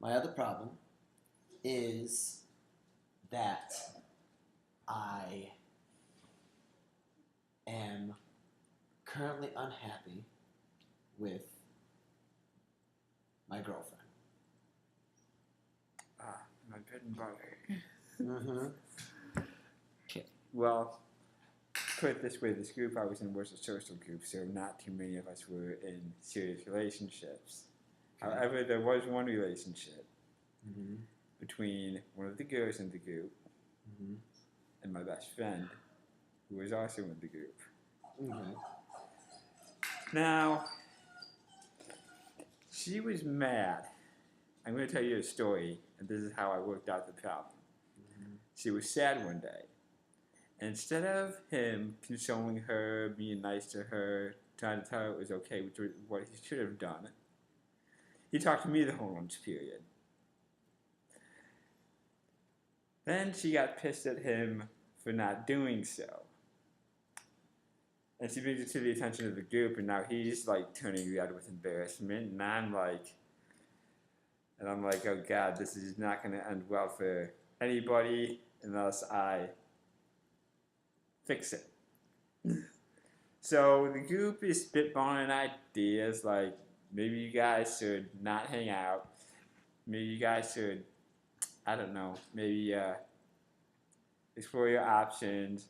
My other problem is that I am currently unhappy with my girlfriend. My bread and butter. Mm-hmm. Okay. Well, put it this way, this group I was in was a social group, so not too many of us were in serious relationships. Okay. However, there was one relationship Mm-hmm. between one of the girls in the group Mm-hmm. and my best friend, who was also in the group. Okay. Now, she was mad. I'm going to tell you a story, and this is how I worked out the problem. Mm-hmm. She was sad one day. And instead of him consoling her, being nice to her, trying to tell her it was okay, which was what he should have done, he talked to me the whole lunch period. Then she got pissed at him for not doing so. And she brings it to the attention of the group, and now he's like turning red with embarrassment, and I'm like, oh God, this is not going to end well for anybody unless I fix it. So the group is spitballing ideas like maybe you guys should not hang out. Maybe you guys should, I don't know, maybe explore your options.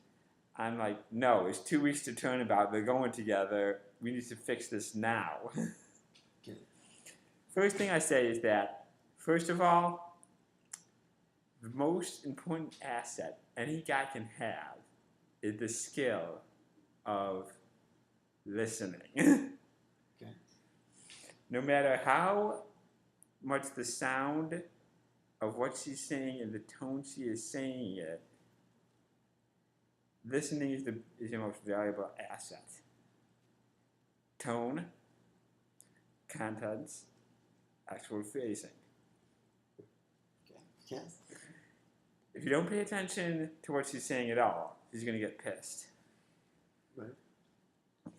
I'm like, no, it's 2 weeks to turnabout. They're going together. We need to fix this now. Okay. First thing I say is that, first of all, the most important asset any guy can have is the skill of listening. Okay. No matter how much the sound of what she's saying and the tone she is saying it, listening is the most valuable asset. Tone, contents, actual phrasing. Okay. Yes. If you don't pay attention to what she's saying at all, she's going to get pissed. Right.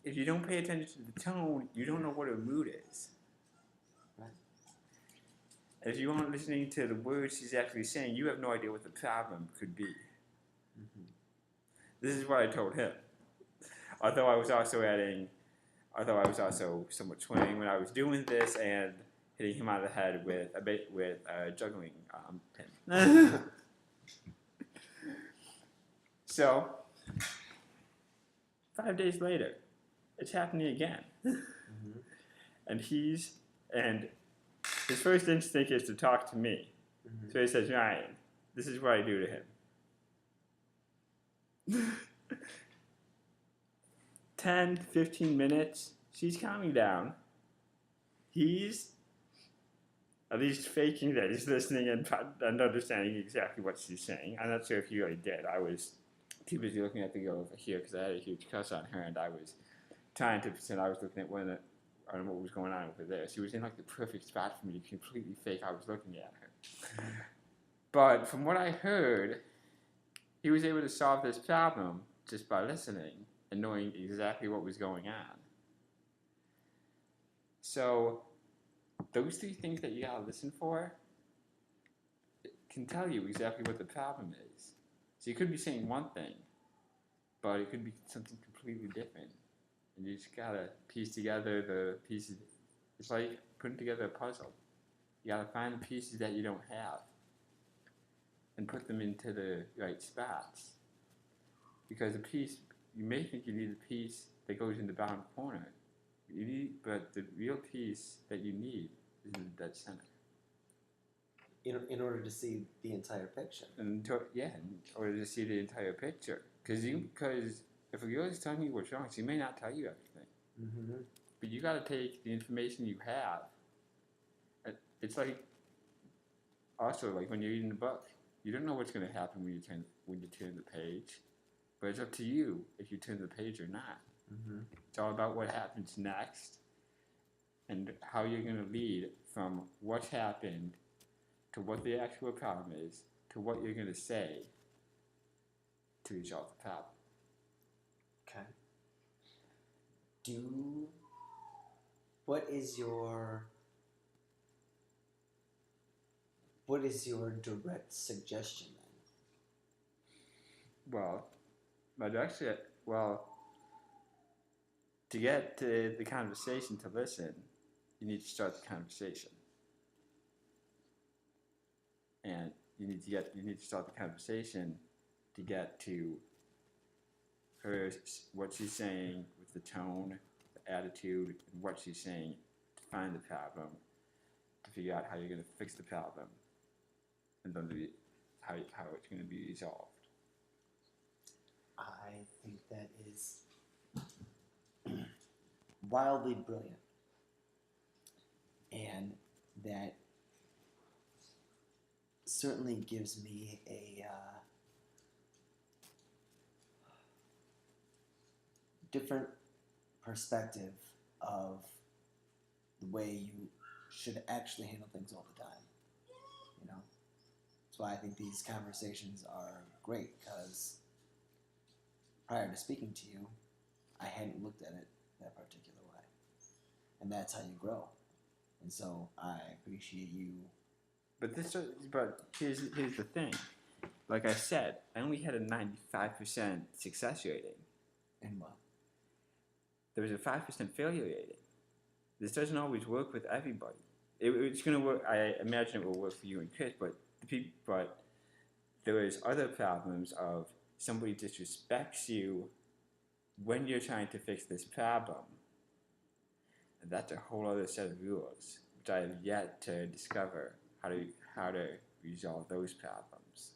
If you don't pay attention to the tone, you don't know what her mood is. Right. If you aren't listening to the words she's actually saying, you have no idea what the problem could be. Mm-hmm. This is what I told him. Although I was also somewhat swaying when I was doing this and hitting him on the head with a juggling pin. So, 5 days later, it's happening again. Mm-hmm. And his first instinct is to talk to me. Mm-hmm. So he says, Ryan, this is what I do to him. 10, 15 minutes, she's calming down. He's at least faking that he's listening and understanding exactly what she's saying. I'm not sure if he really did. I was too busy looking at the girl over here because I had a huge crush on her, and I was trying to pretend I was looking at what was going on over there. She was in like the perfect spot for me to completely fake I was looking at her. But from what I heard, he was able to solve this problem just by listening and knowing exactly what was going on. So those 3 things that you gotta listen for can tell you exactly what the problem is. So you could be saying one thing, but it could be something completely different. And you just gotta piece together the pieces. It's like putting together a puzzle. You gotta find the pieces that you don't have and put them into the right spots. Because a piece, you may think you need a piece that goes in the bottom corner, but the real piece that you need is in the dead center. In order to see the entire picture. In order to see the entire picture. Because if a girl is telling you what's wrong, she may not tell you everything. Mm-hmm. But you got to take the information you have. It's like, also like when you're reading a book, you don't know what's going to happen when you turn the page, but it's up to you if you turn the page or not. Mm-hmm. It's all about what happens next and how you're going to lead from what's happened to what the actual problem is to what you're going to say to resolve the problem. Okay. What is your what is your direct suggestion then? Well, my direction, well, to get to the conversation to listen, you need to start the conversation. And you need to start the conversation to get to her, what she's saying with the tone, the attitude, and what she's saying to find the problem, to figure out how you're going to fix the problem, and then how it's going to be resolved. I think that is wildly brilliant. And that certainly gives me a different perspective of the way you should actually handle things all the time. You know? That's why I think these conversations are great, because prior to speaking to you, I hadn't looked at it that particular way. And that's how you grow. And so I appreciate you. But here's the thing. Like I said, I only had a 95% success rating. And what? There was a 5% failure rating. This doesn't always work with everybody. It's going to work. I imagine it will work for you and Chris, but there is other problems of somebody disrespects you when you're trying to fix this problem. And that's a whole other set of rules, which I have yet to discover how to resolve those problems.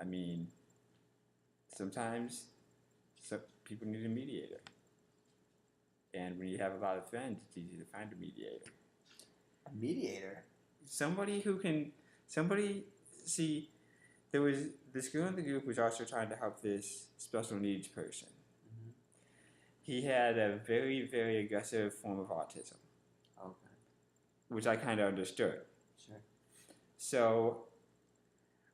I mean, sometimes people need a mediator. And when you have a lot of friends, it's easy to find a mediator. A mediator? There was this girl in the group who was also trying to help this special needs person. Mm-hmm. He had a very, very aggressive form of autism. Okay. Which I kind of understood. Sure. So,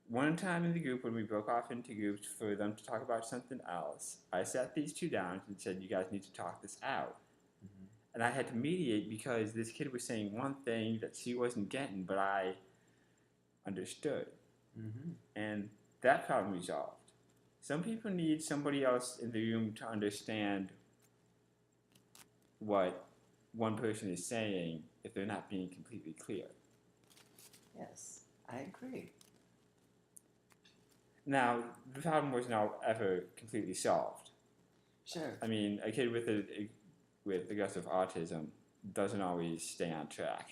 one time in the group, when we broke off into groups for them to talk about something else, I sat these two down and said, you guys need to talk this out. Mm-hmm. And I had to mediate because this kid was saying one thing that she wasn't getting, but I understood. Mm-hmm. And that problem resolved. Some people need somebody else in the room to understand what one person is saying if they're not being completely clear. Yes, I agree. Now, the problem was not ever completely solved. Sure. I mean, a kid with aggressive autism doesn't always stay on track.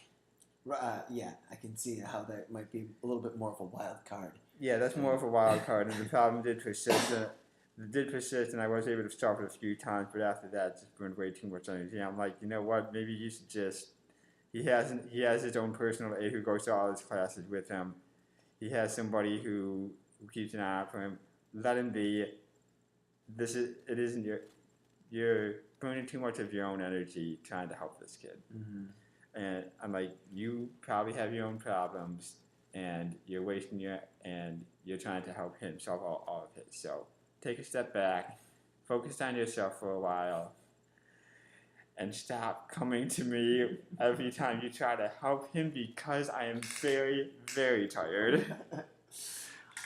Yeah, I can see how that might be a little bit more of a wild card. Yeah, that's more of a wild card, and the problem did persist. And I was able to stop it a few times, but after that, it just burned way too much energy. I'm like, you know what? Maybe you should just. He has his own personal aide who goes to all his classes with him. He has somebody who keeps an eye out for him. Let him be. You're burning too much of your own energy trying to help this kid. Mm-hmm. And I'm like, you probably have your own problems, and you're you're trying to help him solve all of his. So take a step back, focus on yourself for a while, and stop coming to me every time you try to help him, because I am very, very tired.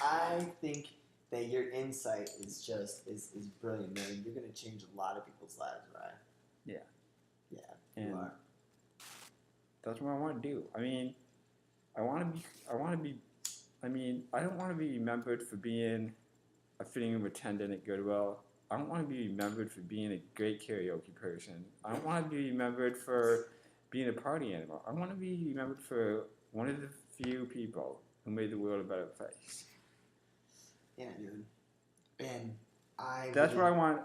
I think that your insight is brilliant, man. You're gonna change a lot of people's lives, right? Yeah. Yeah, and you are. That's what I want to do. I mean, I don't want to be remembered for being a fitting room attendant at Goodwill. I don't want to be remembered for being a great karaoke person. I don't want to be remembered for being a party animal. I want to be remembered for one of the few people who made the world a better place. Yeah, dude. And That's what I want.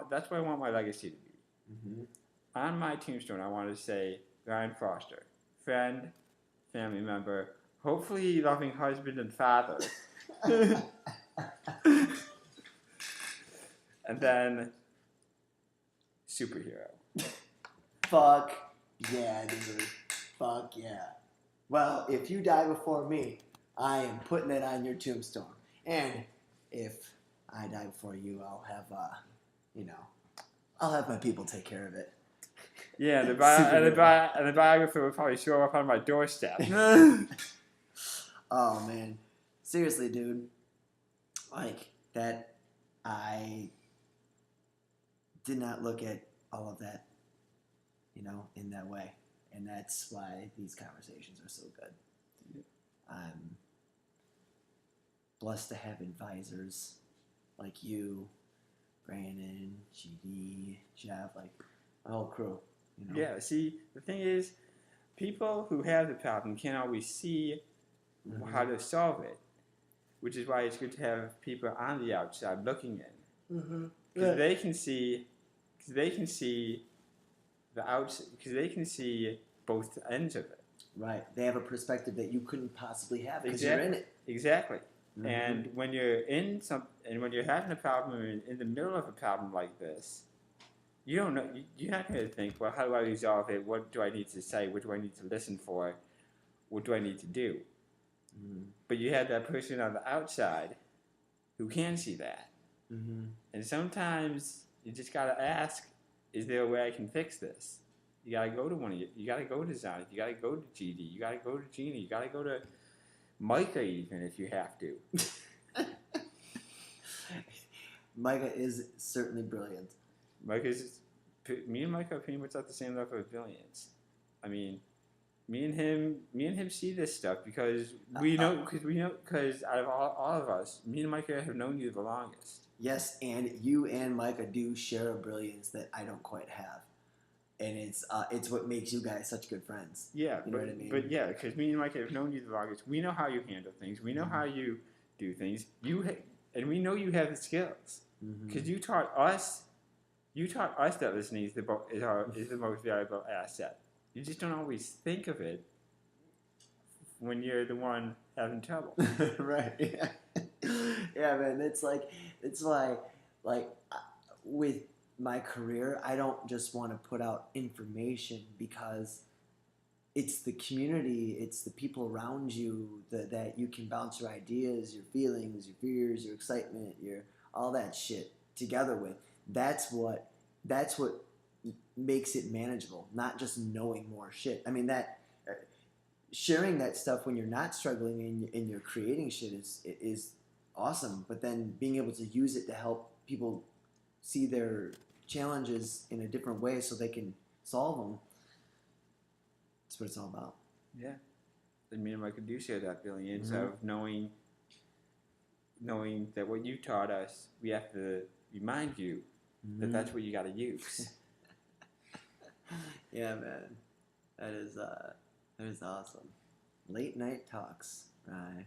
That's what I want my legacy to be. Mm-hmm. On my tombstone, I want to say Ryan Foster, friend, family member, hopefully loving husband and father. And then superhero. Fuck yeah, dude. Fuck yeah. Well, if you die before me, I am putting it on your tombstone. And if I die before you, I'll have, I'll have my people take care of it. Yeah, the biographer will probably show up on my doorstep. Oh man, seriously, dude. Like that, I did not look at all of that, in that way, and that's why these conversations are so good. Yeah. I'm blessed to have advisors like you, Brandon, GD, Jeff, like my whole crew. Yeah, see, the thing is, people who have the problem can't always see how to solve it, which is why it's good to have people on the outside looking in, because they can see, the outside, because they can see both ends of it. Right, they have a perspective that you couldn't possibly have because you're in it. Exactly. And when you're when you're having a problem in the middle of a problem like this, you don't know. You're not going to think, well, how do I resolve it? What do I need to say? What do I need to listen for? What do I need to do? But you have that person on the outside who can see that. And sometimes you just got to ask, is there a way I can fix this? You got to go to you got to go to Zonic. You got to go to GD. You got to go to Gina. You got to go to Micah even if you have to. Micah is certainly brilliant. Me and Micah are pretty much at the same level of brilliance. I mean, me and him see this stuff because because out of all of us, me and Micah have known you the longest. Yes, and you and Micah do share a brilliance that I don't quite have, and it's what makes you guys such good friends. Yeah, you know what I mean. But yeah, because me and Micah have known you the longest. We know how you handle things. We know how you do things. And we know you have the skills because you taught us. You taught us that listening is the most valuable asset. You just don't always think of it when you're the one having trouble. Right. Yeah. Yeah, man. It's why, with my career, I don't just want to put out information because it's the community, it's the people around you that you can bounce your ideas, your feelings, your fears, your excitement, your all that shit together with. That's what makes it manageable, not just knowing more shit. I mean, that sharing that stuff when you're not struggling and you're creating shit is awesome, but then being able to use it to help people see their challenges in a different way so they can solve them, that's what it's all about. Yeah. And me and Micah do share that brilliance of knowing that what you taught us, we have to remind you that that's what you got to use. Yeah, man. That is awesome. Late night talks, right?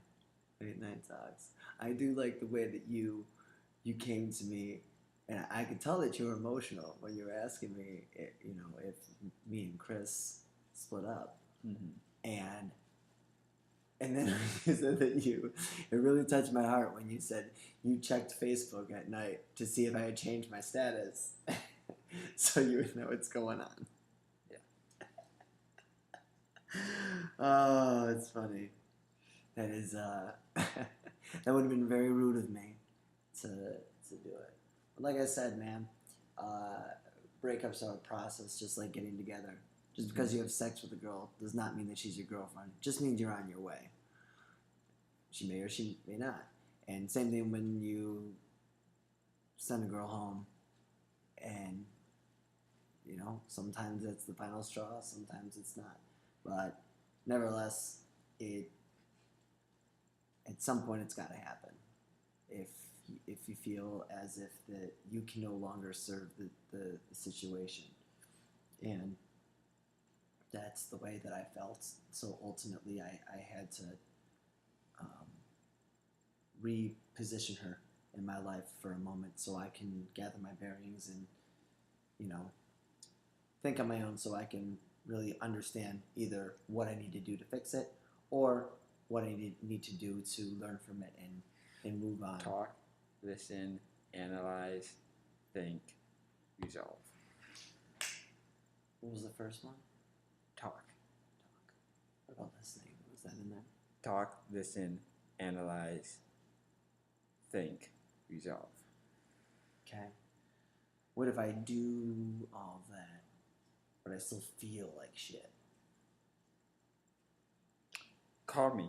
Late night talks. I do like the way that you came to me, and I could tell that you were emotional when you were asking me, if me and Chris split up, and then you said that it really touched my heart when you said you checked Facebook at night to see if I had changed my status, so you would know what's going on. Oh, it's funny. That is that would have been very rude of me to do it. But like I said, man, breakups are a process, just like getting together. Just because you have sex with a girl does not mean that she's your girlfriend. It just means you're on your way. She may or she may not. And same thing when you send a girl home, and sometimes it's the final straw, sometimes it's not. But nevertheless, at some point it's got to happen. If you feel as if that you can no longer serve the situation, and that's the way that I felt. So ultimately, I had to reposition her in my life for a moment so I can gather my bearings and think on my own, so I can really understand either what I need to do to fix it or what I need to do to learn from it and move on. Talk, listen, analyze, think, resolve. What was the first one? Talk. What about listening? Was that in there? Talk, listen, analyze, think, resolve. Okay. What if I do all that, but I still feel like shit? Call me.